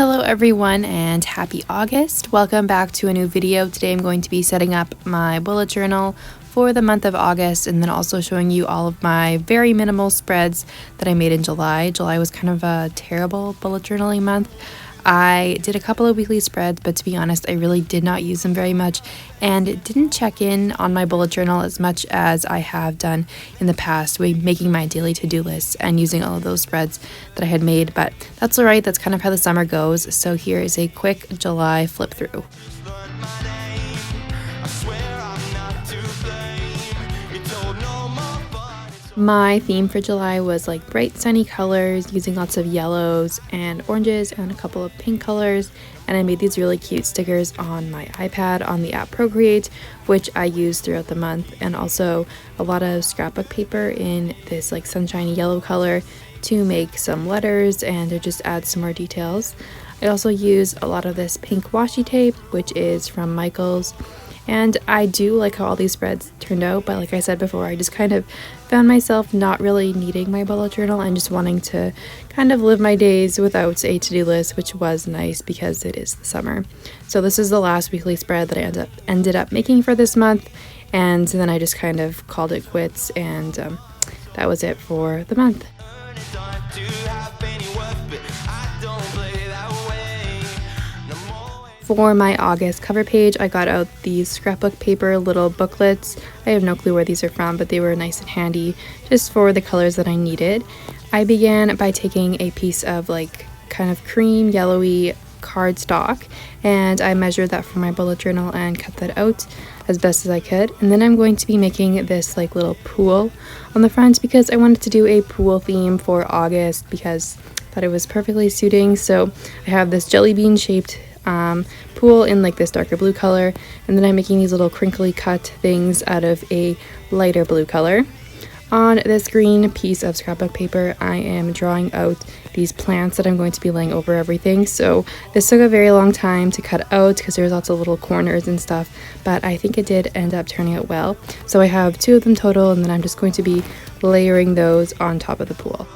Hello everyone and happy August. Welcome back to a new video. Today I'm going to be setting up my bullet journal for the month of August and then also showing you all of my very minimal spreads that I made in July. July was kind of a terrible bullet journaling month. I did a couple of weekly spreads, but to be honest, I really did not use them very much and didn't check in on my bullet journal as much as I have done in the past, making my daily to-do lists and using all of those spreads that I had made. But that's all right. That's kind of how the summer goes. So here is a quick July flip through. My theme for July was like bright sunny colors, using lots of yellows and oranges and a couple of pink colors, and I made these really cute stickers on my iPad on the app Procreate, which I use throughout the month, and also a lot of scrapbook paper in this like sunshiny yellow color to make some letters and to just add some more details. I also use a lot of this pink washi tape, which is from Michaels. And I do like how all these spreads turned out, but like I said before, I just kind of found myself not really needing my bullet journal and just wanting to kind of live my days without a to-do list, which was nice because it is the summer. So this is the last weekly spread that I ended up making for this month, and then I just kind of called it quits, and that was it for the month. For my August cover page, I got out these scrapbook paper little booklets. I have no clue where these are from, but they were nice and handy just for the colors that I needed. I began by taking a piece of like kind of cream yellowy cardstock, and I measured that for my bullet journal and cut that out as best as I could. And then I'm going to be making this like little pool on the front because I wanted to do a pool theme for August because I thought it was perfectly suiting. So I have this jelly bean shaped pool in like this darker blue color, and then I'm making these little crinkly cut things out of a lighter blue color. On this green piece of scrapbook paper, I am drawing out these plants that I'm going to be laying over everything. So this took a very long time to cut out because there's lots of little corners and stuff, but I think it did end up turning out well. So I have 2 of them total, and then I'm just going to be layering those on top of the pool.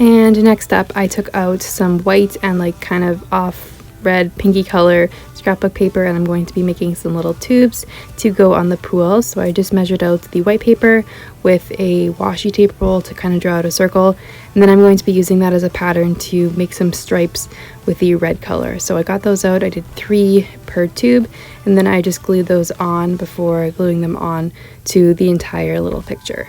And next up, I took out some white and like kind of off red pinky color scrapbook paper, and I'm going to be making some little tubes to go on the pool. So I just measured out the white paper with a washi tape roll to kind of draw out a circle, and then I'm going to be using that as a pattern to make some stripes with the red color. So I got those out. I did 3 per tube, and then I just glued those on before gluing them on to the entire little picture.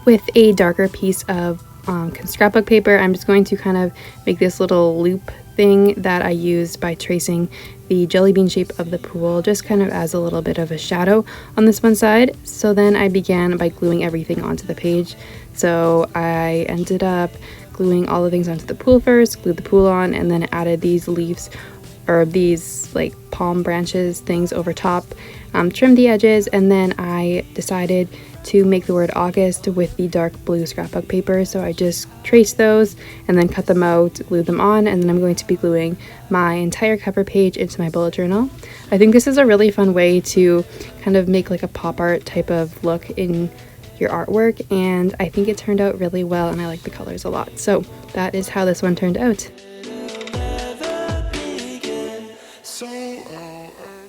With a darker piece of scrapbook paper, I'm just going to kind of make this little loop thing that I used by tracing the jelly bean shape of the pool, just kind of as a little bit of a shadow on this one side. So then I began by gluing everything onto the page. So I ended up gluing all the things onto the pool first, glued the pool on, and then added these leaves or these like palm branches things over top, trimmed the edges, and then I decided to make the word August with the dark blue scrapbook paper. So I just traced those and then cut them out, glued them on, and then I'm going to be gluing my entire cover page into my bullet journal. I think this is a really fun way to kind of make like a pop art type of look in your artwork, and I think it turned out really well, and I like the colors a lot. So that is how this one turned out.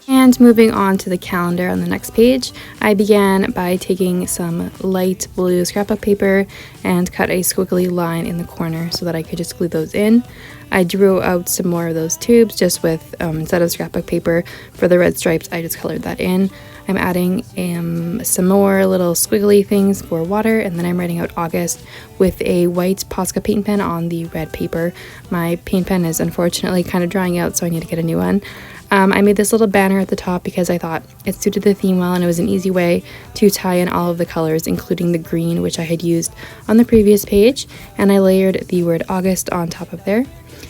And moving on to the calendar on the next page, I began by taking some light blue scrapbook paper and cut a squiggly line in the corner so that I could just glue those in. I drew out some more of those tubes just with, instead of scrapbook paper for the red stripes, I just colored that in. I'm adding some more little squiggly things for water, and then I'm writing out August with a white Posca paint pen on the red paper. My paint pen is unfortunately kind of drying out, so I need to get a new one. I made this little banner at the top because I thought it suited the theme well, and it was an easy way to tie in all of the colors, including the green, which I had used on the previous page, and I layered the word August on top of there.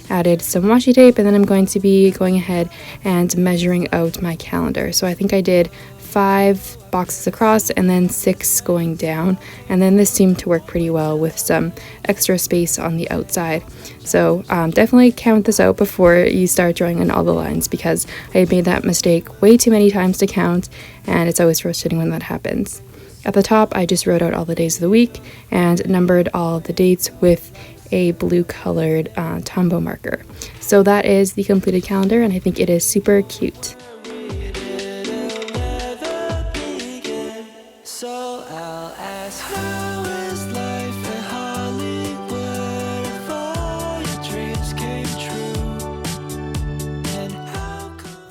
Added some washi tape, and then I'm going to be going ahead and measuring out my calendar. So I think I did 5 boxes across and then 6 going down, and then this seemed to work pretty well with some extra space on the outside. So definitely count this out before you start drawing in all the lines, because I had made that mistake way too many times to count, and it's always frustrating when that happens. At the top, I just wrote out all the days of the week and numbered all the dates with a blue colored Tombow marker. So that is the completed calendar, and I think it is super cute.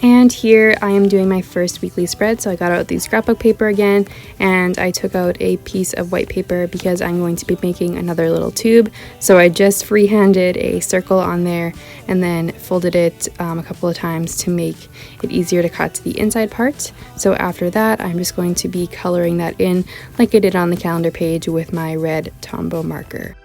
And here I am doing my first weekly spread. So I got out the scrapbook paper again, and I took out a piece of white paper because I'm going to be making another little tube. So I just freehanded a circle on there and then folded it a couple of times to make it easier to cut to the inside part. So after that, I'm just going to be coloring that in like I did on the calendar page with my red Tombow marker.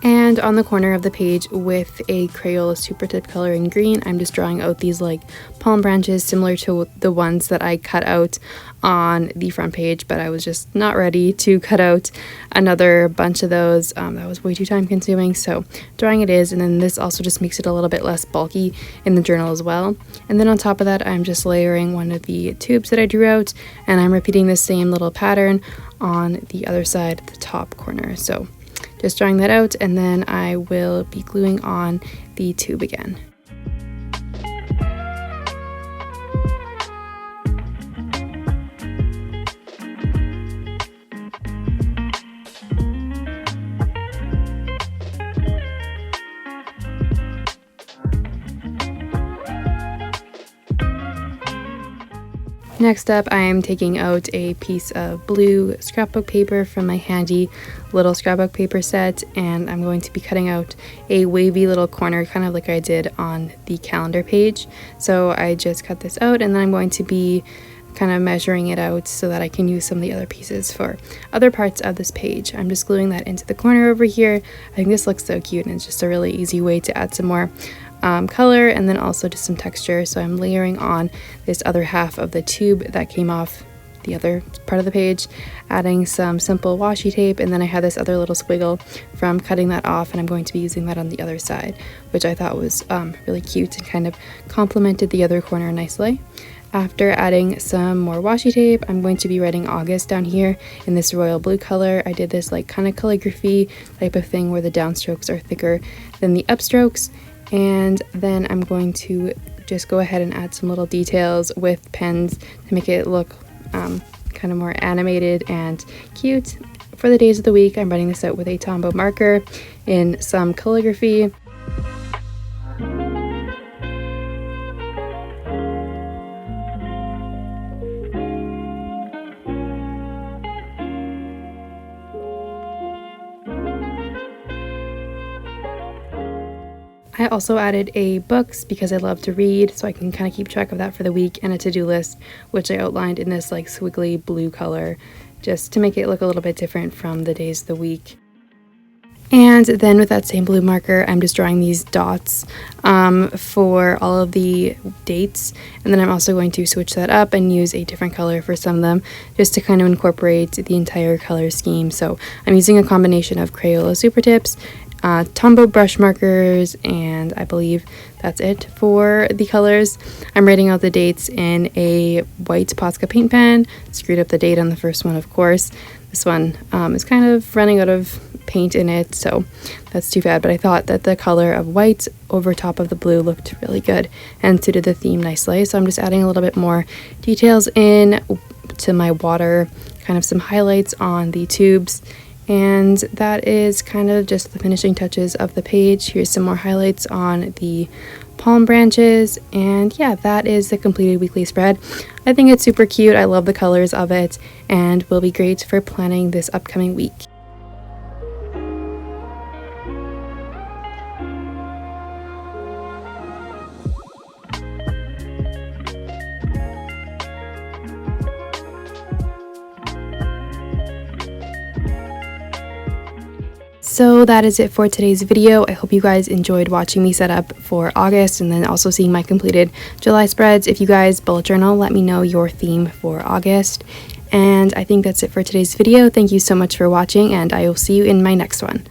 And on the corner of the page with a Crayola Super Tip color in green, I'm just drawing out these like palm branches similar to the ones that I cut out on the front page, but I was just not ready to cut out another bunch of those. That was way too time consuming, so drawing it is, and then this also just makes it a little bit less bulky in the journal as well. And then on top of that, I'm just layering one of the tubes that I drew out, and I'm repeating the same little pattern on the other side, the top corner. So just drawing that out, and then I will be gluing on the tube again. Next up, I am taking out a piece of blue scrapbook paper from my handy little scrapbook paper set, and I'm going to be cutting out a wavy little corner, kind of like I did on the calendar page. So I just cut this out, and then I'm going to be kind of measuring it out so that I can use some of the other pieces for other parts of this page. I'm just gluing that into the corner over here. I think this looks so cute, and it's just a really easy way to add some more color and then also just some texture. So I'm layering on this other half of the tube that came off the other part of the page, adding some simple washi tape, and then I had this other little squiggle from cutting that off, and I'm going to be using that on the other side, which I thought was really cute and kind of complemented the other corner nicely. After adding some more washi tape, I'm going to be writing August down here in this royal blue color. I did this like kind of calligraphy type of thing where the downstrokes are thicker than the upstrokes. And then I'm going to just go ahead and add some little details with pens to make it look kind of more animated and cute. For the days of the week, I'm writing this out with a Tombow marker in some calligraphy. I also added a books because I love to read, so I can kind of keep track of that for the week, and a to-do list, which I outlined in this like squiggly blue color, just to make it look a little bit different from the days of the week. And then with that same blue marker, I'm just drawing these dots for all of the dates, and then I'm also going to switch that up and use a different color for some of them, just to kind of incorporate the entire color scheme. So I'm using a combination of Crayola Super Tips, Tombow brush markers, and I believe that's it for the colors. I'm writing out the dates in a white Posca paint pen. Screwed up the date on the first one, of course. This one is kind of running out of paint in it, so that's too bad, but I thought that the color of white over top of the blue looked really good and suited the theme nicely. So I'm just adding a little bit more details in to my water, kind of some highlights on the tubes. And that is kind of just the finishing touches of the page. Here's some more highlights on the palm branches, and yeah, that is the completed weekly spread. I think it's super cute. I love the colors of it, and will be great for planning this upcoming week. So that is it for today's video. I hope you guys enjoyed watching me set up for August and then also seeing my completed July spreads. If you guys bullet journal, let me know your theme for August. And I think that's it for today's video. Thank you so much for watching, and I will see you in my next one.